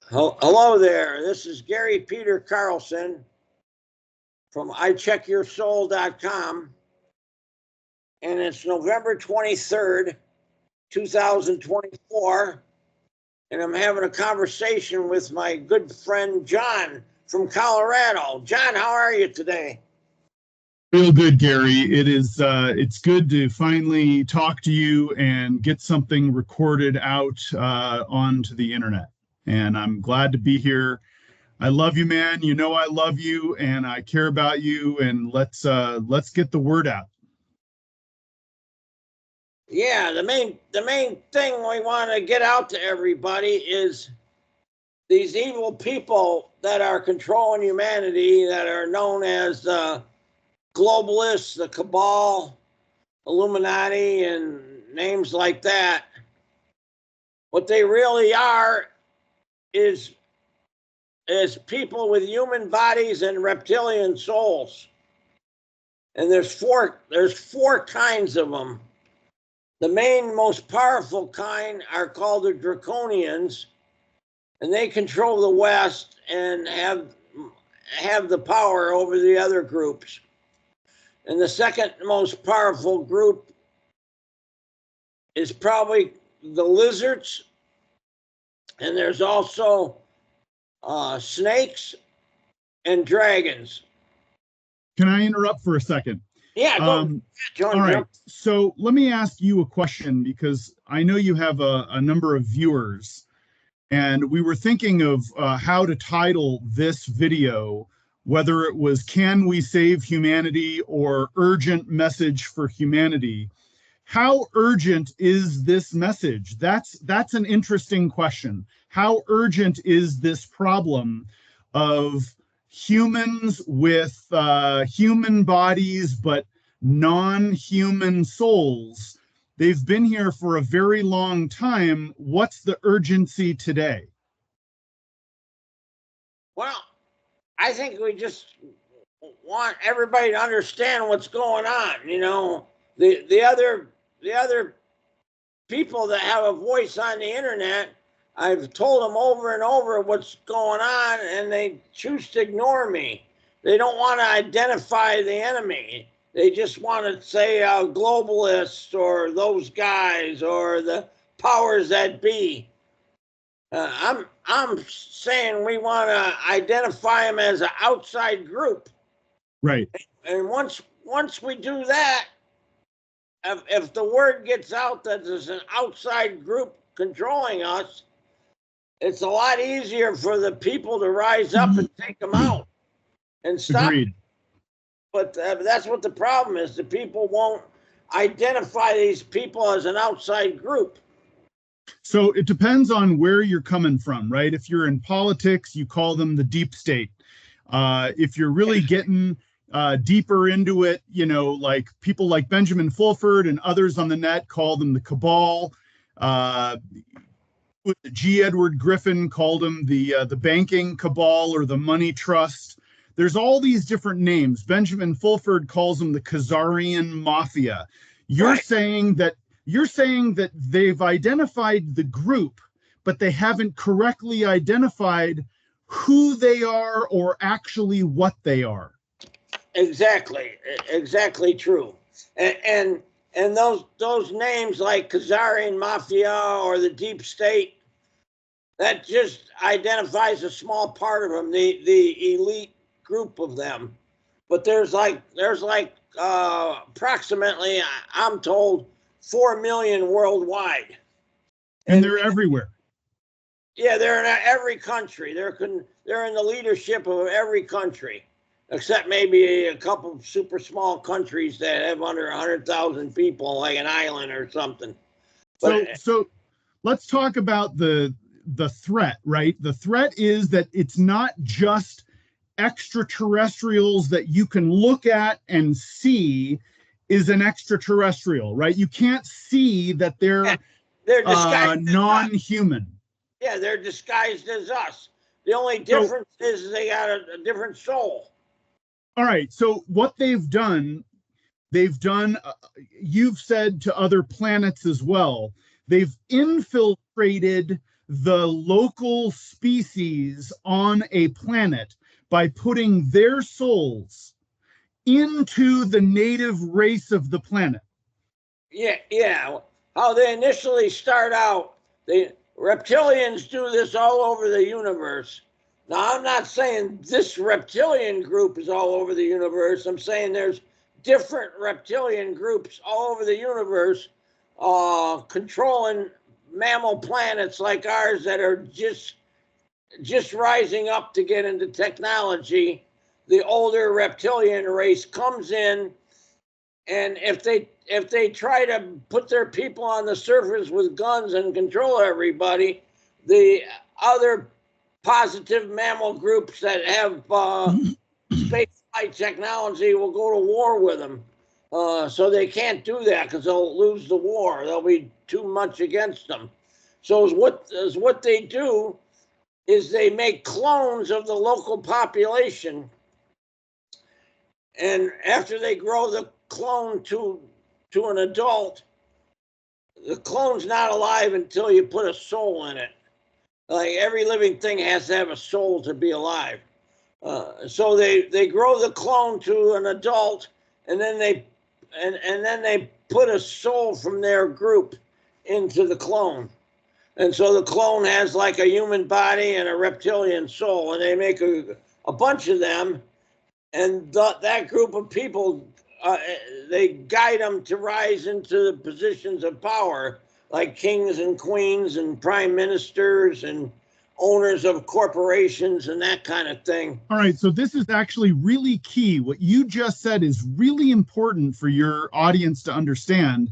Hello there. This is Gary Peter Carlson from iCheckYourSoul.com, and it's November 23rd, 2024, and I'm having a conversation with my good friend John from Colorado. John, how are you today? Real good, Gary. It's good to finally talk to you and get something recorded out onto the internet. And I'm glad to be here. I love you, man. You know I love you and I care about you. And let's get the word out. Yeah, the main thing we want to get out to everybody is these evil people that are controlling humanity, that are known as globalists, the cabal, Illuminati, and names like that. What they really are is people with human bodies and reptilian souls. And there's four kinds of them. The main, most powerful kind are called the Draconians, and they control the West and have the power over the other groups. And the second most powerful group is probably the lizards, and there's also snakes and dragons. Can I interrupt for a second? Yeah, go. All right. So let me ask you a question because I know you have a number of viewers, and we were thinking of how to title this video, whether it was "Can We Save Humanity" or "Urgent Message for Humanity." How urgent is this message? That's an interesting question. How urgent is this problem of humans with human bodies but non-human souls? They've been here for a very long time. What's the urgency today? Well, I think we just want everybody to understand what's going on. You know, the other people that have a voice on the internet, I've told them over and over what's going on, and they choose to ignore me. They don't want to identify the enemy. They just want to say globalists or those guys or the powers that be. I'm saying we want to identify them as an outside group, Right. and once we do that, if the word gets out that there's an outside group controlling us, it's a lot easier for the people to rise up and take them out and stop. Agreed. But that's what the problem is. The people won't identify these people as an outside group. So it depends on where you're coming from, right? If you're in politics, you call them the deep state. If you're really getting deeper into it, you know, like people like Benjamin Fulford and others on the net call them the cabal. G. Edward Griffin called them the banking cabal or the money trust. There's all these different names. Benjamin Fulford calls them the Khazarian mafia. You're Right. saying that they've identified the group, but they haven't correctly identified who they are or actually what they are. Exactly true. And those names like Khazarian Mafia or the Deep State, that just identifies a small part of them, the elite group of them. But there's like approximately, I'm told, 4 million worldwide. And they're everywhere. Yeah, they're in every country. They're in the leadership of every country, except maybe a couple of super small countries that have under 100,000 people, like an island or something. So let's talk about the threat, right? The threat is that it's not just extraterrestrials that you can look at and see is an extraterrestrial, right? You can't see that they're disguised non-human. Yeah, they're disguised as us. The only difference is they got a different soul. All right. So what they've done, you've said to other planets as well, they've infiltrated the local species on a planet by putting their souls into the native race of the planet. Yeah. How they initially start out, the reptilians do this all over the universe. Now, I'm not saying this reptilian group is all over the universe. I'm saying there's different reptilian groups all over the universe controlling mammal planets like ours that are just rising up to get into technology. The older reptilian race comes in, and if they try to put their people on the surface with guns and control everybody, the other positive mammal groups that have space flight technology will go to war with them. So they can't do that because they'll lose the war. There'll be too much against them. So what they do is they make clones of the local population, and after they grow the clone to an adult, the clone's not alive until you put a soul in it. Like every living thing has to have a soul to be alive. So they grow the clone to an adult, and then they put a soul from their group into the clone. And so the clone has like a human body and a reptilian soul, and they make a bunch of them, and that group of people, they guide them to rise into the positions of power, like kings and queens and prime ministers and owners of corporations and that kind of thing. All right, so this is actually really key. What you just said is really important for your audience to understand.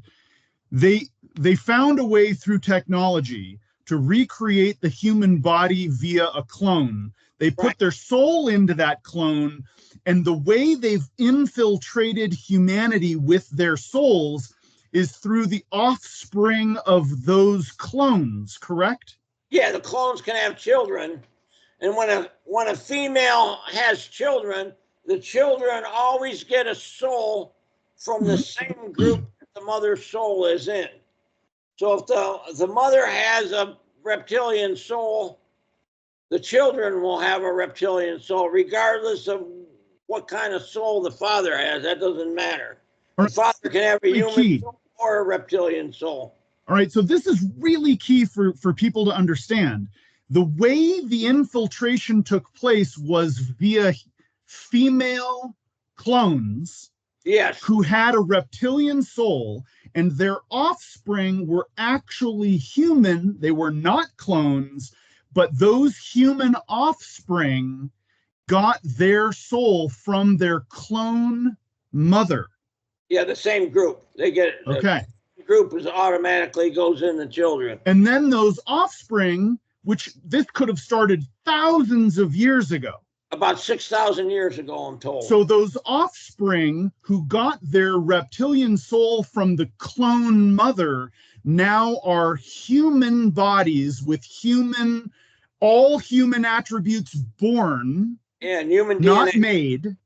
They found a way through technology to recreate the human body via a clone. They put their soul into that clone, and the way they've infiltrated humanity with their souls is through the offspring of those clones, correct? Yeah, the clones can have children, and when a female has children, the children always get a soul from the same group that the mother's soul is in. So if the mother has a reptilian soul, the children will have a reptilian soul, regardless of what kind of soul the father has. That doesn't matter. The father can have a human soul or a reptilian soul. All right, so this is really key for people to understand. The way the infiltration took place was via female clones, yes, who had a reptilian soul, and their offspring were actually human. They were not clones, but those human offspring got their soul from their clone mother. Yeah, the same group. They get it. Okay. The group is automatically goes in the children. And then those offspring, which this could have started thousands of years ago. About 6,000 years ago, I'm told. So those offspring who got their reptilian soul from the clone mother now are human bodies with all human attributes born, and human not DNA. Made,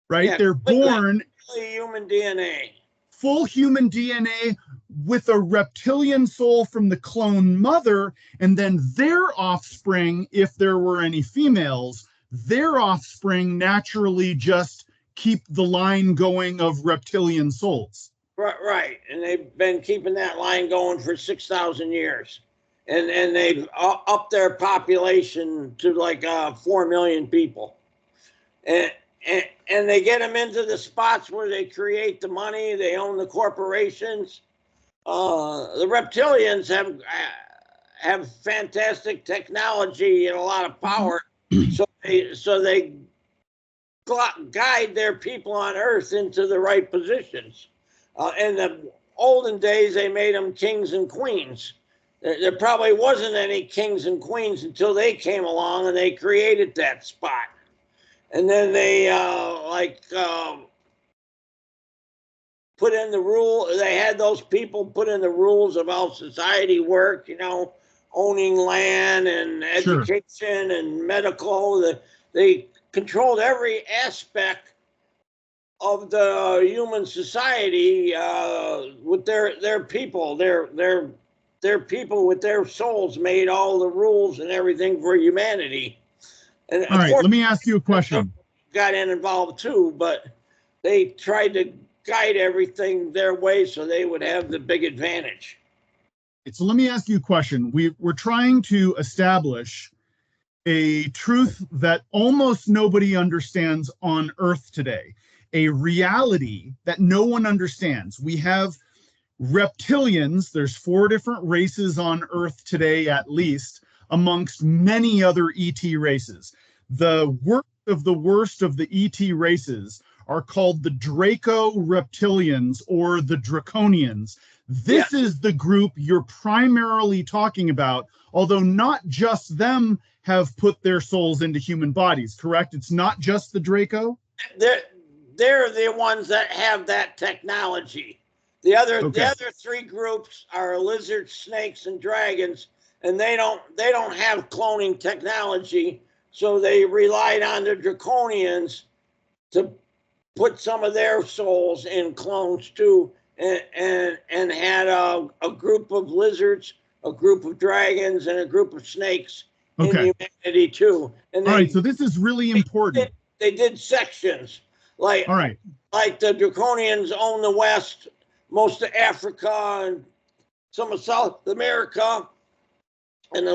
right? Yeah, they're born human DNA. Full human DNA with a reptilian soul from the clone mother, and then their offspring, if there were any females, their offspring naturally just keep the line going of reptilian souls. Right. And they've been keeping that line going for 6,000 years. And they've upped their population to like 4 million people. And they get them into the spots where they create the money, they own the corporations. The reptilians have fantastic technology and a lot of power, so they guide their people on Earth into the right positions. In the olden days, they made them kings and queens. There probably wasn't any kings and queens until they came along and they created that spot. And then they put in the rule. They had those people put in the rules of how society worked, owning land and education and medical. They controlled every aspect of the human society with their people, their their people with their souls made all the rules and everything for humanity. And All of right, course, let me ask you a question. got involved too, but they tried to guide everything their way so they would have the big advantage. So let me ask you a question. We're trying to establish a truth that almost nobody understands on Earth today, a reality that no one understands. We have reptilians. There's 4 different races on Earth today, at least, amongst many other ET races. The worst of the ET races are called the Draco reptilians or the Draconians. This is the group you're primarily talking about, although not just them have put their souls into human bodies, correct? It's not just the Draco? They're the ones that have that technology. The other 3 groups are lizards, snakes, and dragons, and they don't have cloning technology, so they relied on the Draconians to put some of their souls in clones too, and had a group of lizards, a group of dragons, and a group of snakes in humanity too. And all right, so this is really important. They did sections, like the Draconians own the West, most of Africa, and some of South America, and the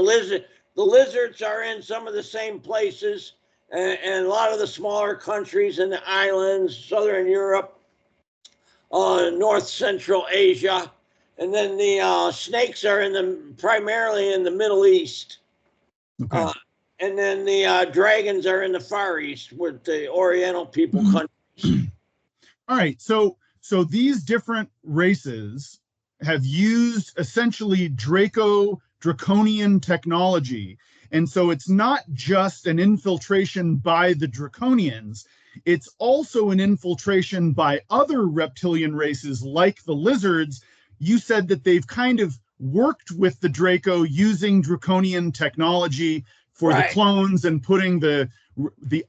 lizards are in some of the same places, and a lot of the smaller countries in the islands, Southern Europe, North Central Asia, and then the snakes are primarily in the Middle East. And then the dragons are in the Far East with the Oriental people countries. All right, so these different races have used essentially draconian technology. And so it's not just an infiltration by the Draconians, it's also an infiltration by other reptilian races like the lizards. You said that they've kind of worked with the Draco using draconian technology for the clones and putting the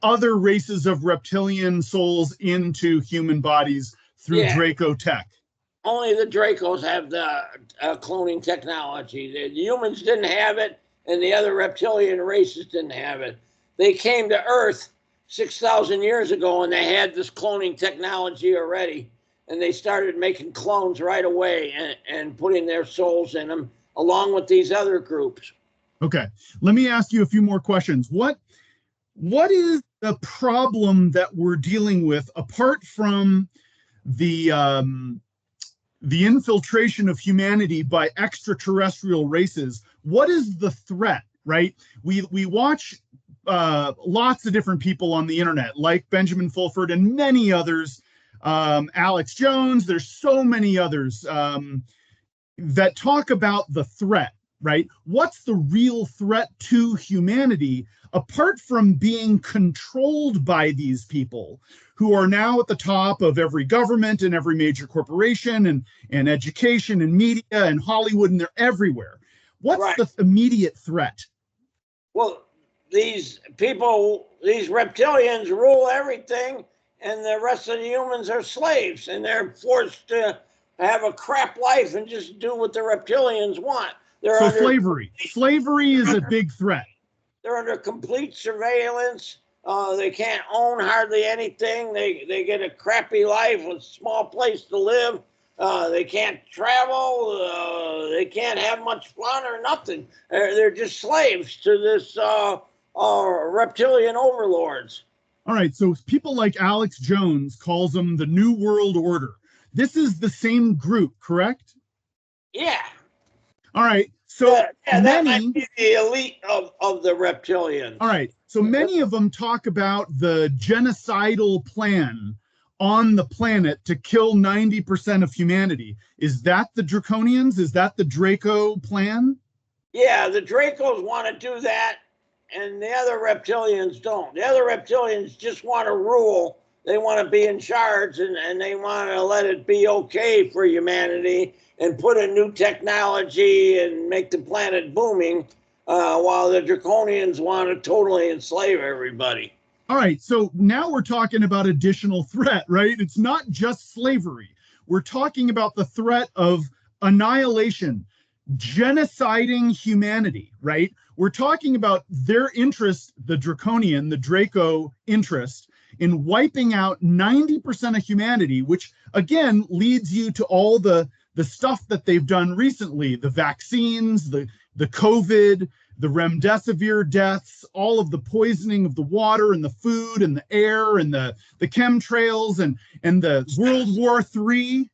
other races of reptilian souls into human bodies through Draco tech. Only the Dracos have the cloning technology. The humans didn't have it, and the other reptilian races didn't have it. They came to Earth 6,000 years ago, and they had this cloning technology already, and they started making clones right away and putting their souls in them, along with these other groups. Okay, let me ask you a few more questions. What is the problem that we're dealing with apart from the infiltration of humanity by extraterrestrial races? What is the threat, right? We watch lots of different people on the internet, like Benjamin Fulford and many others, Alex Jones, there's so many others that talk about the threat, right? What's the real threat to humanity apart from being controlled by these people who are now at the top of every government and every major corporation and education and media and Hollywood, and they're everywhere? What's the immediate threat? Well, these reptilians rule everything, and the rest of the humans are slaves, and they're forced to have a crap life and just do what the reptilians want. So slavery is a big threat. They're under complete surveillance. They can't own hardly anything. They get a crappy life, a small place to live. They can't travel. They can't have much fun or nothing. They're just slaves to this reptilian overlords. All right, so people like Alex Jones calls them the New World Order. This is the same group, correct? Yeah. All right, so that might be the elite of the reptilians. All right, so many of them talk about the genocidal plan on the planet to kill 90% of humanity. Is that the Draconians? Is that the Draco plan? Yeah, the Dracos want to do that, and the other reptilians don't. The other reptilians just want to rule. They want to be in charge, and they want to let it be okay for humanity and put in new technology and make the planet booming, while the Draconians want to totally enslave everybody. All right, so now we're talking about additional threat, right? It's not just slavery. We're talking about the threat of annihilation. genociding humanity, right? We're talking about their interest, the draconian, the Draco interest in wiping out 90% of humanity, which again leads you to all the stuff that they've done recently, the vaccines, the COVID, the remdesivir deaths, all of the poisoning of the water and the food and the air and the chemtrails and the World War III.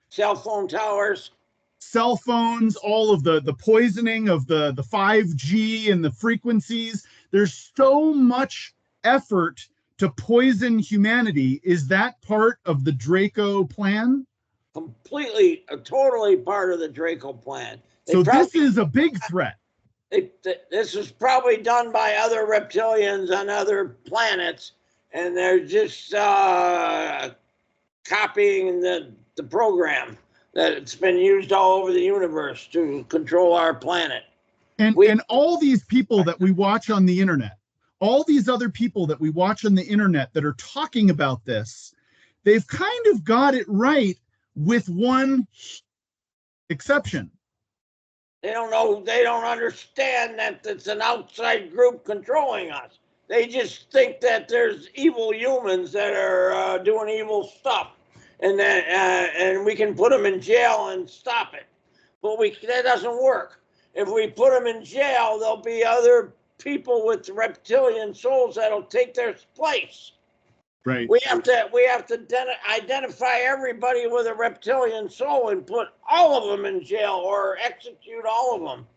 Cell phone towers. Cell phones, all of the poisoning of the 5G and the frequencies. There's so much effort to poison humanity. Is that part of the Draco plan? Completely, totally part of the Draco plan. So this is a big threat. This is probably done by other reptilians on other planets, and they're just copying the program that's been used all over the universe to control our planet. And all these people that we watch on the internet, all these other people that we watch on the internet that are talking about this, they've kind of got it right with one exception. They don't know, they don't understand that it's an outside group controlling us. They just think that there's evil humans that are doing evil stuff, and that and we can put them in jail and stop it. But that doesn't work. If we put them in jail, there'll be other people with reptilian souls that'll take their place. Right. We have to identify everybody with a reptilian soul and put all of them in jail or execute all of them.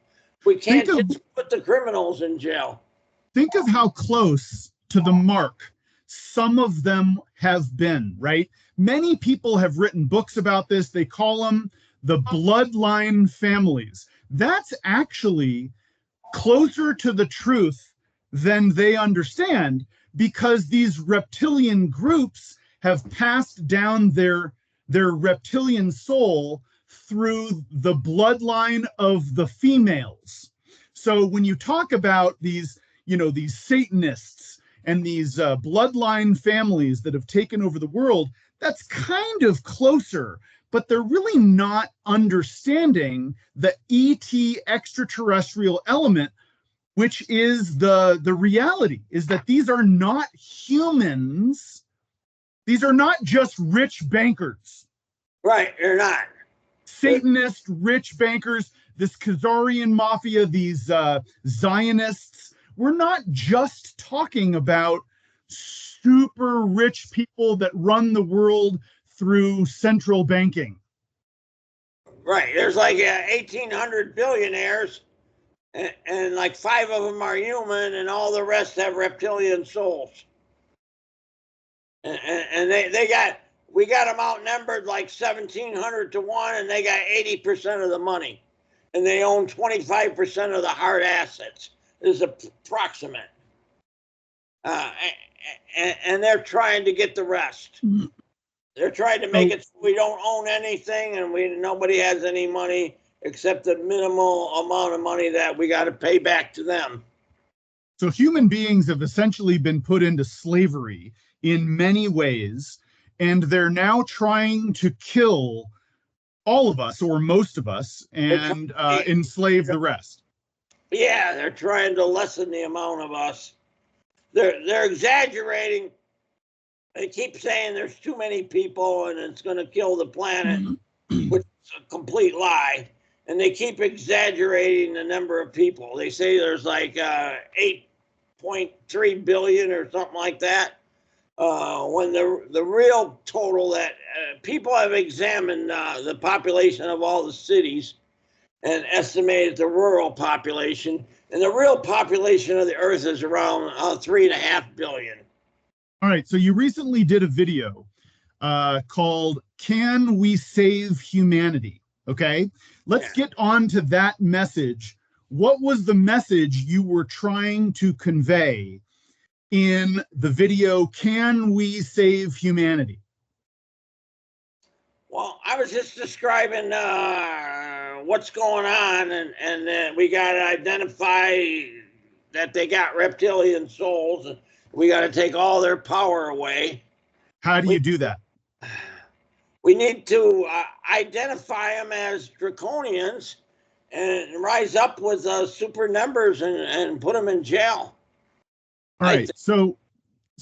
We can't just put the criminals in jail. Think of how close to the mark some of them have been, right? Many people have written books about this. They call them the bloodline families. That's actually closer to the truth than they understand, because these reptilian groups have passed down their reptilian soul through the bloodline of the females. So when you talk about these, these Satanists and these bloodline families that have taken over the world, that's kind of closer, but they're really not understanding the ET extraterrestrial element, which is the reality, is that these are not humans. These are not just rich bankers. Right, they're not. Satanist rich bankers, this Khazarian mafia, these Zionists. We're not just talking about super rich people that run the world through central banking. Right, there's like 1,800 billionaires, and like 5 of them are human, and all the rest have reptilian souls. And we got them outnumbered like 1,700 to 1, and they got 80% of the money, and they own 25% of the hard assets. This is approximate, and they're trying to get the rest. They're trying to make it so we don't own anything, and nobody has any money except the minimal amount of money that we got to pay back to them. So human beings have essentially been put into slavery in many ways, and they're now trying to kill all of us, or most of us, and enslave the rest. Yeah, they're trying to lessen the amount of us. They're exaggerating. They keep saying there's too many people and it's going to kill the planet, which is a complete lie. And they keep exaggerating the number of people. They say there's like 8.3 billion or something like that. When the real total that people have examined the population of all the cities and estimated the rural population, and the real population of the earth is around 3.5 billion. All right, so you recently did a video called "Can We Save Humanity?" Okay, let's get on to that message. What was the message you were trying to convey in the video, "Can We Save Humanity?" Well, I was just describing what's going on, and we got to identify that they got reptilian souls. And we got to take all their power away. How do you do that? We need to identify them as draconians and rise up with super numbers and put them in jail. All right, so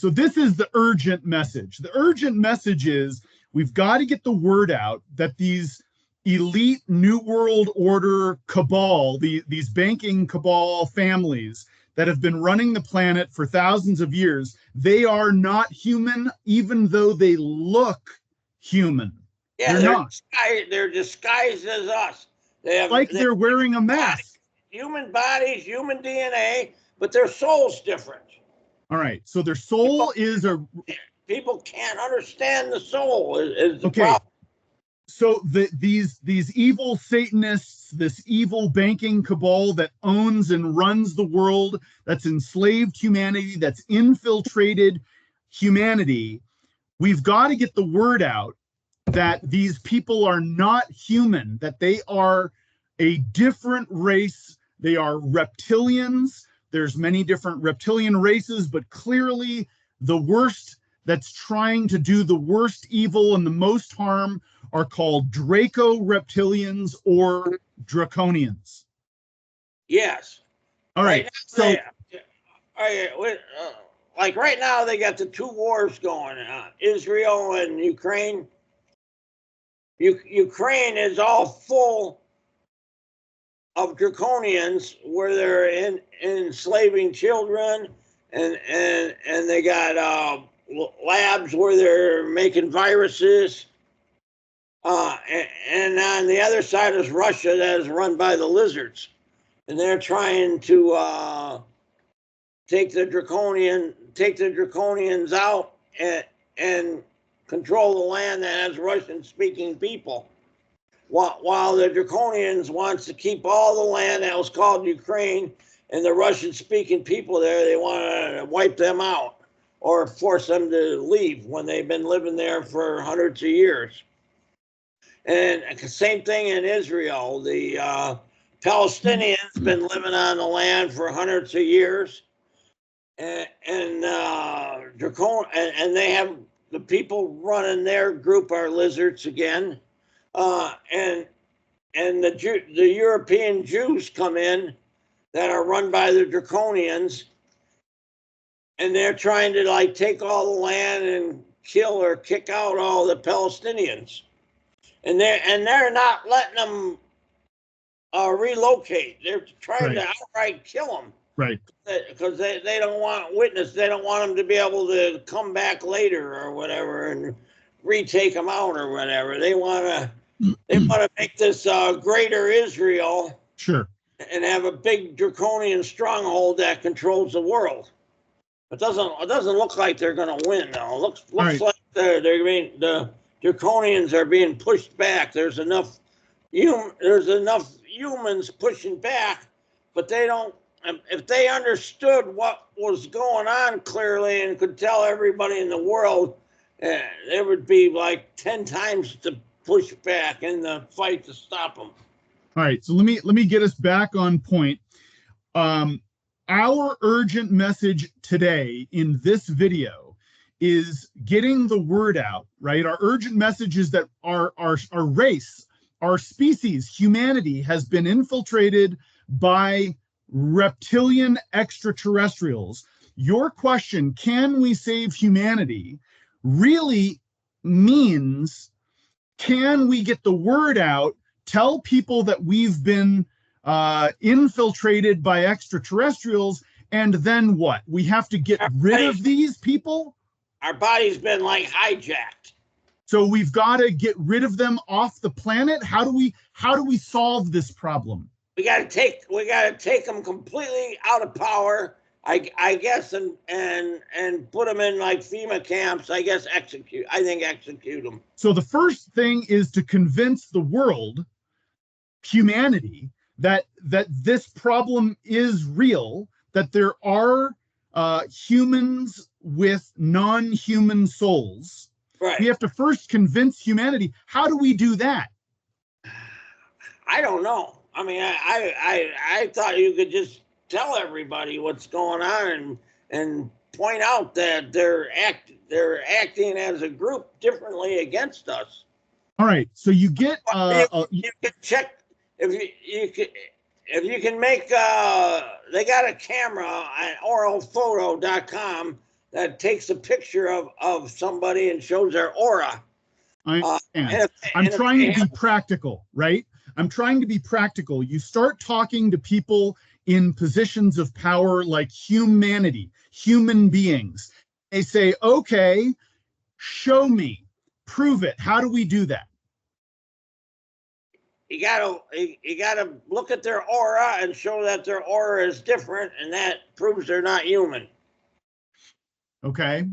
this is the urgent message. The urgent message is we've got to get the word out that these elite New World Order cabal, these banking cabal families that have been running the planet for thousands of years, they are not human, even though they look human. Yeah, they're disguised as us. They're wearing a mask. Human bodies, human DNA, but their soul's different. All right, so their soul is a... People can't understand the soul is the problem. So these evil Satanists, this evil banking cabal that owns and runs the world, that's enslaved humanity, that's infiltrated humanity, we've got to get the word out that these people are not human, that they are a different race. They are reptilians. There's many different reptilian races, but clearly the worst that's trying to do the worst evil and the most harm are called Draco reptilians or Draconians. Yes. All right. So, like right now, they got the two wars going on, Israel and Ukraine. Ukraine is all full of Draconians where they're enslaving children, and they got labs where they're making viruses. And on the other side is Russia, that is run by the lizards, and they're trying to take the Draconians out and control the land that has Russian-speaking people, while the Draconians wants to keep all the land that was called Ukraine, and the Russian-speaking people there, they want to wipe them out or force them to leave when they've been living there for hundreds of years. And same thing in Israel. The Palestinians been living on the land for hundreds of years, and they have the people running their group are lizards again, and the European Jews come in that are run by the Draconians, and they're trying to like take all the land and kill or kick out all the Palestinians. And they're not letting them relocate. They're trying to outright kill them. Right. Because they don't want witness. They don't want them to be able to come back later or whatever and retake them out or whatever. They want to make this greater Israel. Sure. And have a big draconian stronghold that controls the world. It doesn't look like they're going to win though. It looks like the Draconians are being pushed back. There's enough humans pushing back, but they don't. If they understood what was going on clearly and could tell everybody in the world, there would be like 10 times the push back in the fight to stop them. All right, so let me get us back on point. Our urgent message today in this video is getting the word out, right? Our urgent message is that our race, our species, humanity has been infiltrated by reptilian extraterrestrials. Your question, can we save humanity, really means, can we get the word out, tell people that we've been infiltrated by extraterrestrials, and then what? We have to get rid of these people? Our body's been like hijacked. So we've got to get rid of them off the planet? How do we solve this problem? We got to take them completely out of power, I guess, and put them in like FEMA camps. I guess execute them. So the first thing is to convince the world, humanity, that this problem is real, that there are humans with non-human souls. Right. We have to first convince humanity. How do we do that? I don't know. I mean, I thought you could just tell everybody what's going on and point out that they're acting as a group differently against us. All right. So you get you can check if you can make they got a camera at oralphoto.com that takes a picture of somebody and shows their aura. I understand. I'm trying to be practical, right? I'm trying to be practical. You start talking to people in positions of power like humanity, human beings. They say, okay, show me, prove it. How do we do that? You gotta look at their aura and show that their aura is different, and that proves they're not human. Okay.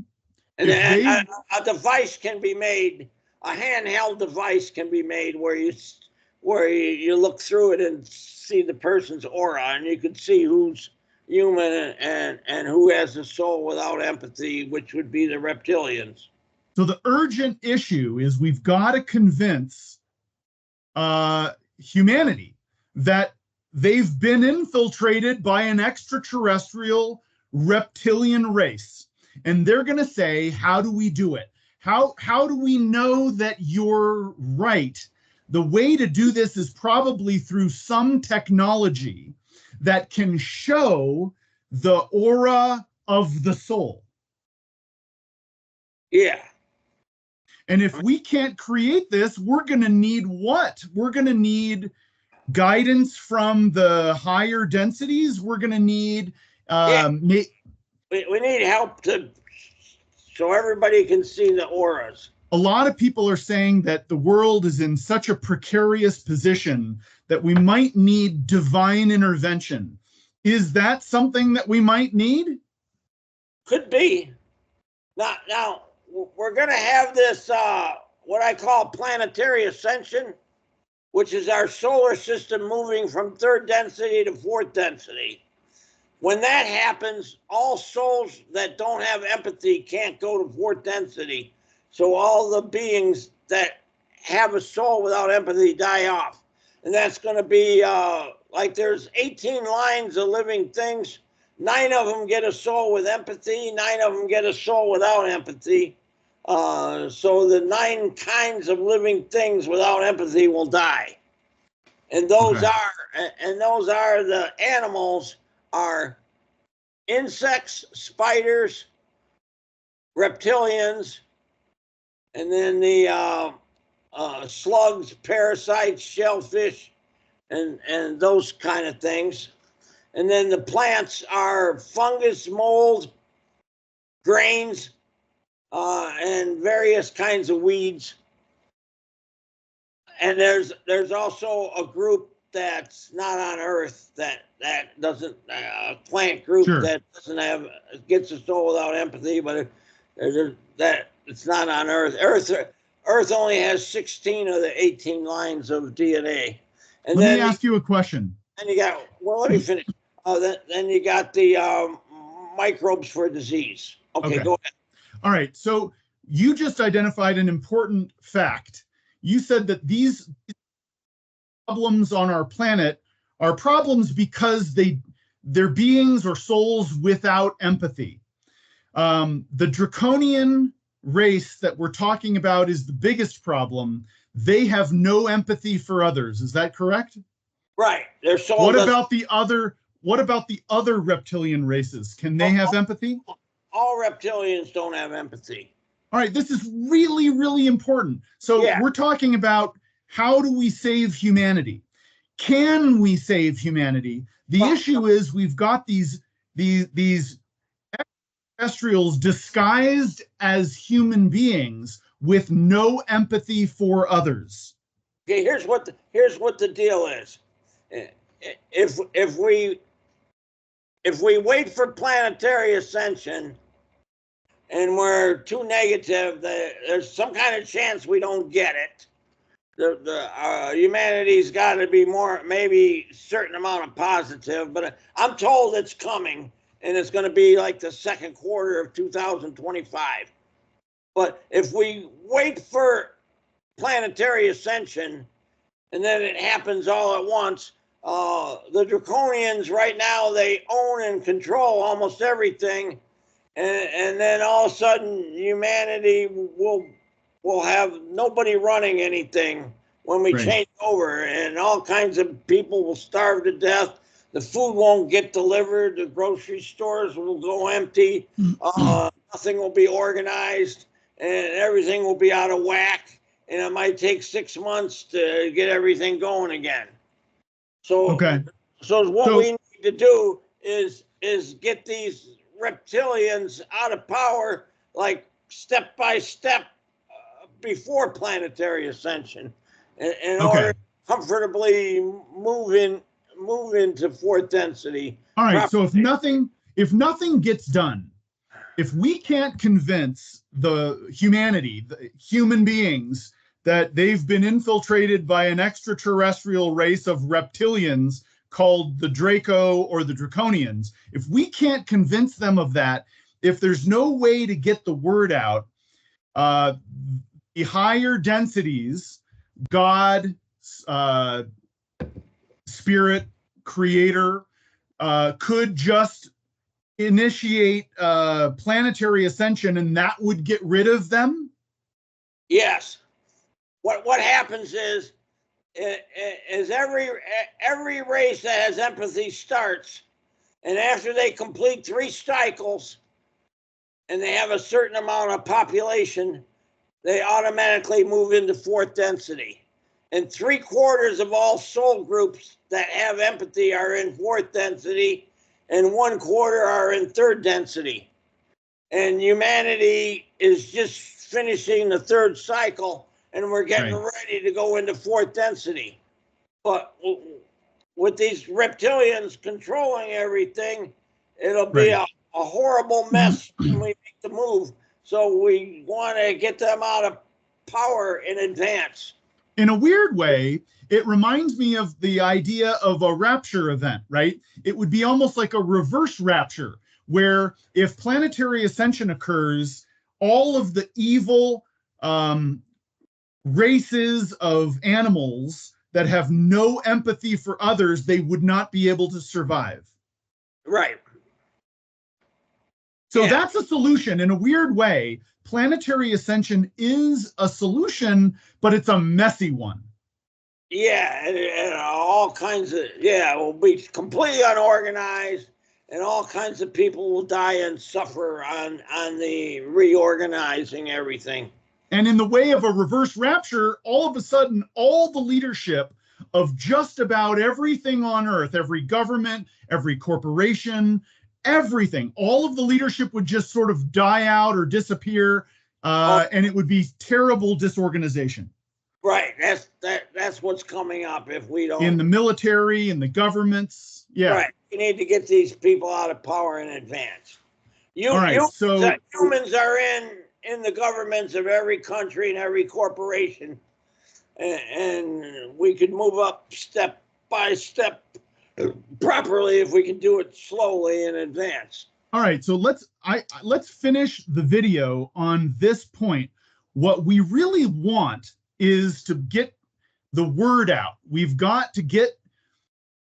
And then a device can be made, a handheld device can be made where you look through it and see the person's aura, and you can see who's human and who has a soul without empathy, which would be the reptilians. So the urgent issue is we've got to convince humanity that they've been infiltrated by an extraterrestrial reptilian race. And they're going to say, how do we do it? How do we know that you're right? The way to do this is probably through some technology that can show the aura of the soul. Yeah. And if we can't create this, we're going to need what? We're going to need guidance from the higher densities. We're going to need we need help so everybody can see the auras. A lot of people are saying that the world is in such a precarious position that we might need divine intervention. Is that something that we might need? Could be. Now we're going to have this, what I call planetary ascension, which is our solar system moving from third density to fourth density. When that happens, all souls that don't have empathy can't go to fourth density. So all the beings that have a soul without empathy die off. And that's going to be like there's 18 lines of living things. 9 of them get a soul with empathy. 9 of them get a soul without empathy. So the 9 kinds of living things without empathy will die. And those are the animals are insects, spiders, reptilians, and then the slugs, parasites, shellfish, and those kind of things. And then the plants are fungus, mold, grains, and various kinds of weeds. And there's also a group that's not on Earth that doesn't a plant group that doesn't have gets a soul without empathy, but that it's not on Earth. Earth only has 16 of the 18 lines of DNA. And let me ask you a question. And you got let me finish. Then you got the microbes for disease. Okay, go ahead. All right. So you just identified an important fact. You said that these problems on our planet are problems because they're beings or souls without empathy. The draconian race that we're talking about is the biggest problem. They have no empathy for others. Is that correct? Right. Their soul. What about the other reptilian races? Can they have empathy? All reptilians don't have empathy. All right, this is really, really important. So we're talking about how do we save humanity? Can we save humanity? The issue is we've got these extraterrestrials disguised as human beings with no empathy for others. Okay, here's what the deal is. If we wait for planetary ascension and we're too negative, there's some kind of chance we don't get it. Humanity's got to be more, maybe a certain amount of positive, but I'm told it's coming, and it's going to be like the second quarter of 2025. But if we wait for planetary ascension and then it happens all at once, the Draconians right now, they own and control almost everything. And then all of a sudden humanity will have nobody running anything. when we Right. change over, and all kinds of people will starve to death. The food won't get delivered. The grocery stores will go empty. Nothing will be organized, and everything will be out of whack. And it might take 6 months to get everything going again. So, Okay. so what we need to do is get these reptilians out of power, like step by step, before planetary ascension, in order to comfortably move into fourth density. All right. So if nothing gets done, if we can't convince the human beings that they've been infiltrated by an extraterrestrial race of reptilians called the Draco or the Draconians, if we can't convince them of that, if there's no way to get the word out, the higher densities, God, spirit, creator, could just initiate planetary ascension, and that would get rid of them? Yes. What happens is every race that has empathy starts, and after they complete 3 cycles and they have a certain amount of population, they automatically move into fourth density. And 3/4 of all soul groups that have empathy are in fourth density, and 1/4 are in third density. And humanity is just finishing the 3rd cycle, and we're getting ready to go into fourth density. But with these reptilians controlling everything, it'll be a horrible mess when we make the move. So we want to get them out of power in advance. In a weird way, it reminds me of the idea of a rapture event, right? It would be almost like a reverse rapture, where if planetary ascension occurs, all of the evil races of animals that have no empathy for others, they would not be able to survive. Right. So that's a solution. In a weird way, planetary ascension is a solution, but it's a messy one. Yeah, and all kinds of, it will be completely unorganized, and all kinds of people will die and suffer on the reorganizing everything. And in the way of a reverse rapture, all of a sudden, all the leadership of just about everything on Earth, every government, every corporation, everything, all of the leadership would just sort of die out or disappear, and it would be terrible disorganization. Right. That's what's coming up if we don't. In the military, in the governments. Yeah. Right. You need to get these people out of power in advance. So humans are in the governments of every country and every corporation, and we could move up step by step properly if we can do it slowly in advance. All right, so let's finish the video on this point. What we really want is to get the word out. We've got to get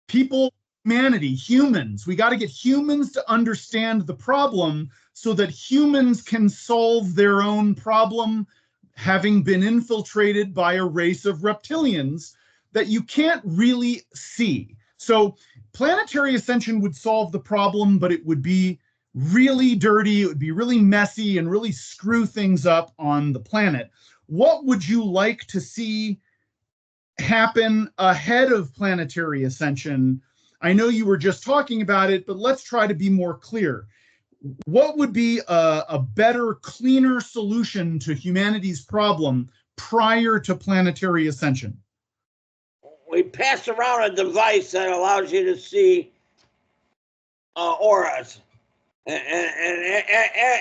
people, humanity, humans, we got to get humans to understand the problem so that humans can solve their own problem, having been infiltrated by a race of reptilians that you can't really see. So planetary ascension would solve the problem, but it would be really dirty, it would be really messy, and really screw things up on the planet. What would you like to see happen ahead of planetary ascension? I know you were just talking about it, but let's try to be more clear. What would be a better, cleaner solution to humanity's problem prior to planetary ascension? We pass around a device that allows you to see auras, and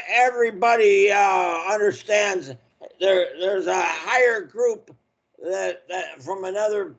everybody understands there's a higher group that from another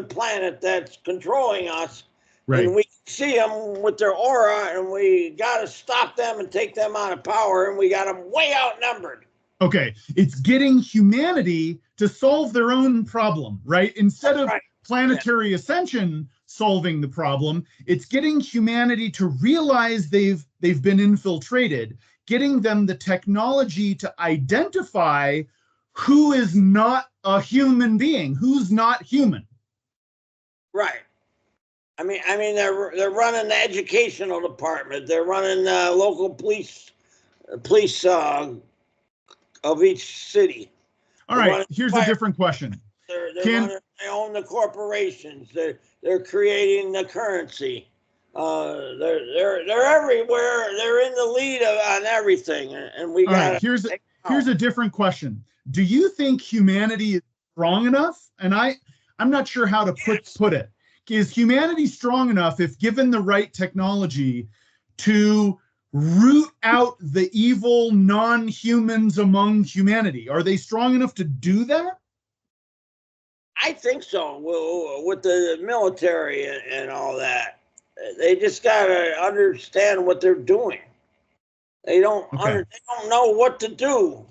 planet that's controlling us, right. And we see them with their aura, and we got to stop them and take them out of power, and we got them way outnumbered. Okay, it's getting humanity to solve their own problem, right? Instead of planetary ascension solving the problem, it's getting humanity to realize they've been infiltrated, getting them the technology to identify who is not a human being? Who's not human? Right. I mean, they're running the educational department. They're running local police of each city. All right, here's a different question. They own the corporations. They're creating the currency. They're everywhere. They're in the lead on everything, and we got. All right, here's a different question. Do you think humanity is strong enough? And I'm not sure how to put it. Is humanity strong enough, if given the right technology, to root out the evil non-humans among humanity? Are they strong enough to do that? I think so. With the military and all that, they just gotta understand what they're doing. They don't know what to do.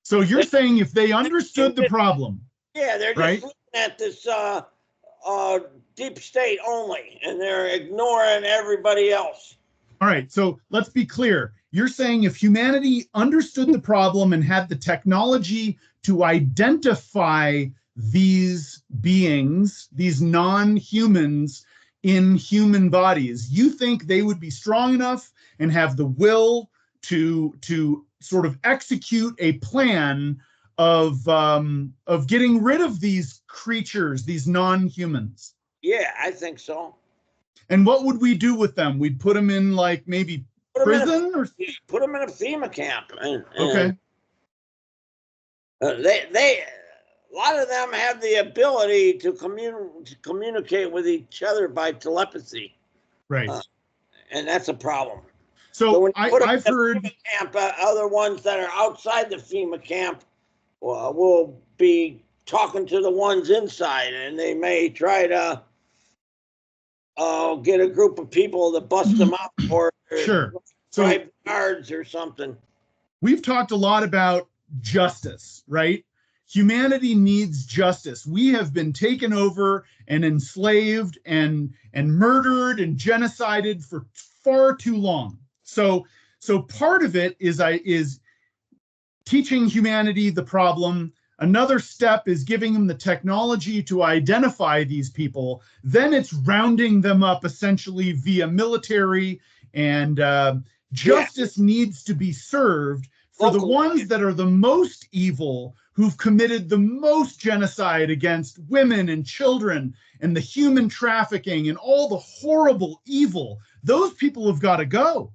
So you're saying if they understood the problem, yeah, they're just looking at this deep state only, and they're ignoring everybody else. All right, so let's be clear. You're saying if humanity understood the problem and had the technology to identify these beings, these non-humans in human bodies, you think they would be strong enough and have the will to sort of execute a plan of getting rid of these creatures, these non-humans? Yeah, I think so. And what would we do with them? We'd put them in like maybe prison or put them in a FEMA camp. Okay. They a lot of them have the ability to communicate with each other by telepathy. Right. And that's a problem. So I've heard FEMA camp, other ones that are outside the FEMA camp will be talking to the ones inside, and they may try to get a group of people to bust them out or drive guards or something. We've talked a lot about justice, right? Humanity needs justice. We have been taken over and enslaved and murdered and genocided for far too long. So part of it is teaching humanity the problem. Another step is giving them the technology to identify these people. Then it's rounding them up essentially via military, and justice needs to be served for the ones that are the most evil, who've committed the most genocide against women and children and the human trafficking and all the horrible evil. Those people have got to go.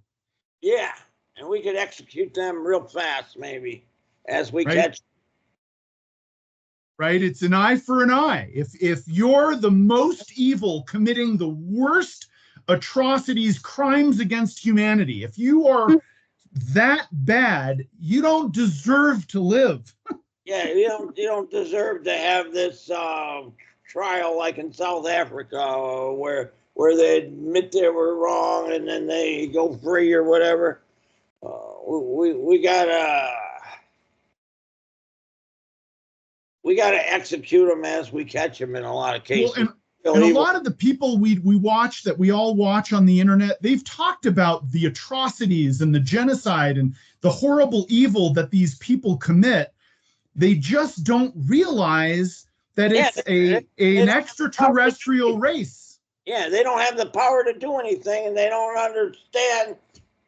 Yeah, and we could execute them real fast, maybe, as we catch them. Right? It's an eye for an eye. If you're the most evil, committing the worst atrocities, crimes against humanity, if you are that bad, you don't deserve to live. Yeah, you don't deserve to have this trial like in South Africa where they admit they were wrong and then they go free or whatever. We gotta execute them as we catch them in a lot of cases. Well, and a lot of the people we watch, that we all watch on the internet, they've talked about the atrocities and the genocide and the horrible evil that these people commit. They just don't realize that it's an extraterrestrial race. Yeah, they don't have the power to do anything, and they don't understand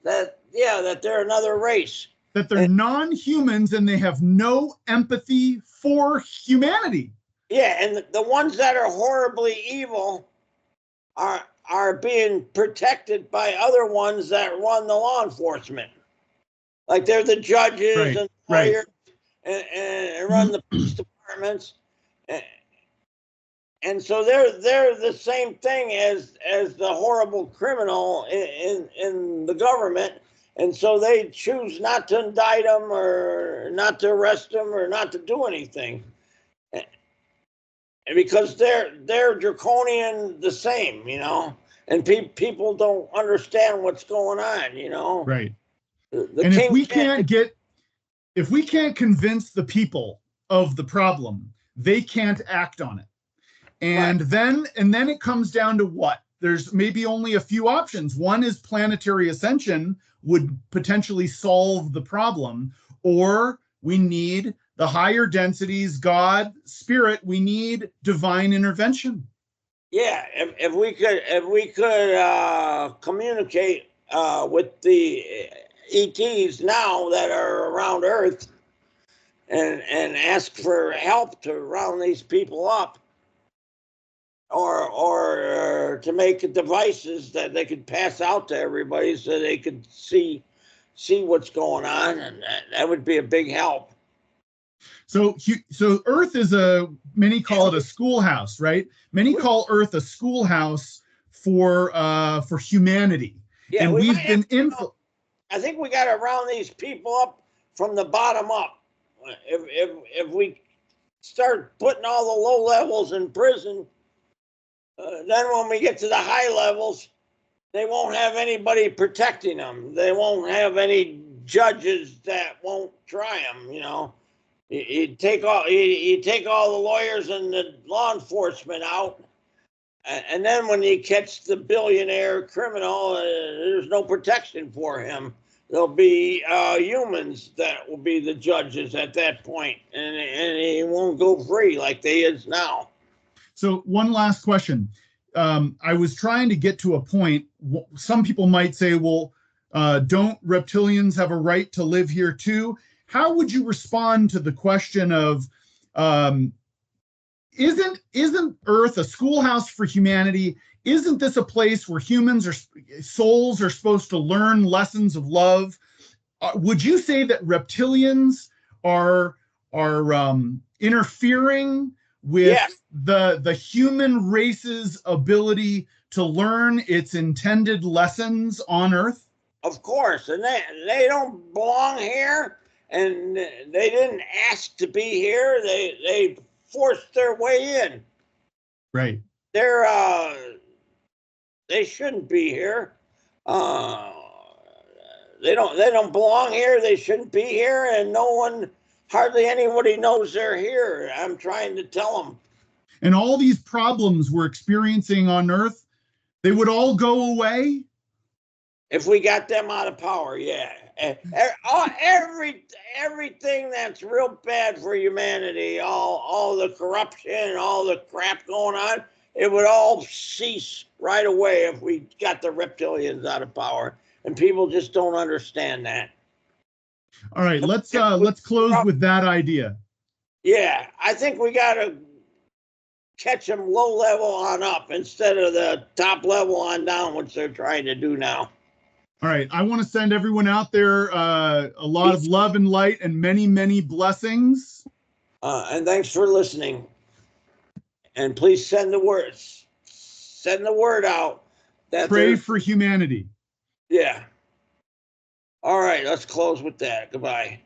that they're another race. That they're non-humans and they have no empathy for humanity. Yeah, and the ones that are horribly evil are being protected by other ones that run the law enforcement. Like they're the judges and lawyers and run the police departments. And so they're the same thing as the horrible criminal in the government. And so they choose not to indict them or not to arrest them or not to do anything. And because they're draconian the same, and people don't understand what's going on, Right. And if we can't convince the people of the problem, they can't act on it. And then it comes down to what? There's maybe only a few options. One is planetary ascension would potentially solve the problem, or we need the higher densities, God, spirit, we need divine intervention. Yeah, if we could communicate with the ETs now that are around Earth and ask for help to round these people up, or to make devices that they could pass out to everybody so they could see what's going on, and that would be a big help. So Earth is many call it a schoolhouse, right? Many call Earth a schoolhouse for humanity. Yeah, and we've been I think we got to round these people up from the bottom up. If we start putting all the low levels in prison, then when we get to the high levels, they won't have anybody protecting them. They won't have any judges that won't try them. You take all the lawyers and the law enforcement out, and then when you catch the billionaire criminal, there's no protection for him. There'll be humans that will be the judges at that point, and he won't go free like they is now. So one last question. I was trying to get to a point. Some people might say, well, don't reptilians have a right to live here too? How would you respond to the question of, isn't Earth a schoolhouse for humanity? Isn't this a place where souls are supposed to learn lessons of love? Would you say that reptilians are interfering with the human race's ability to learn its intended lessons on Earth? Of course, and they don't belong here, and they didn't ask to be here. They forced their way in. Right. They shouldn't be here. They don't belong here. They shouldn't be here, and hardly anybody knows they're here. I'm trying to tell them. And all these problems we're experiencing on Earth, they would all go away if we got them out of power. Yeah, everything that's real bad for humanity, all the corruption, all the crap going on, it would all cease right away if we got the reptilians out of power. And people just don't understand that. All right, let's close with that idea. Yeah, I think we got to catch them low level on up instead of the top level on down, which they're trying to do now. All right, I want to send everyone out there a lot of love and light and many, many blessings. And thanks for listening. And please send the word out. Pray for humanity. Yeah. All right, let's close with that. Goodbye.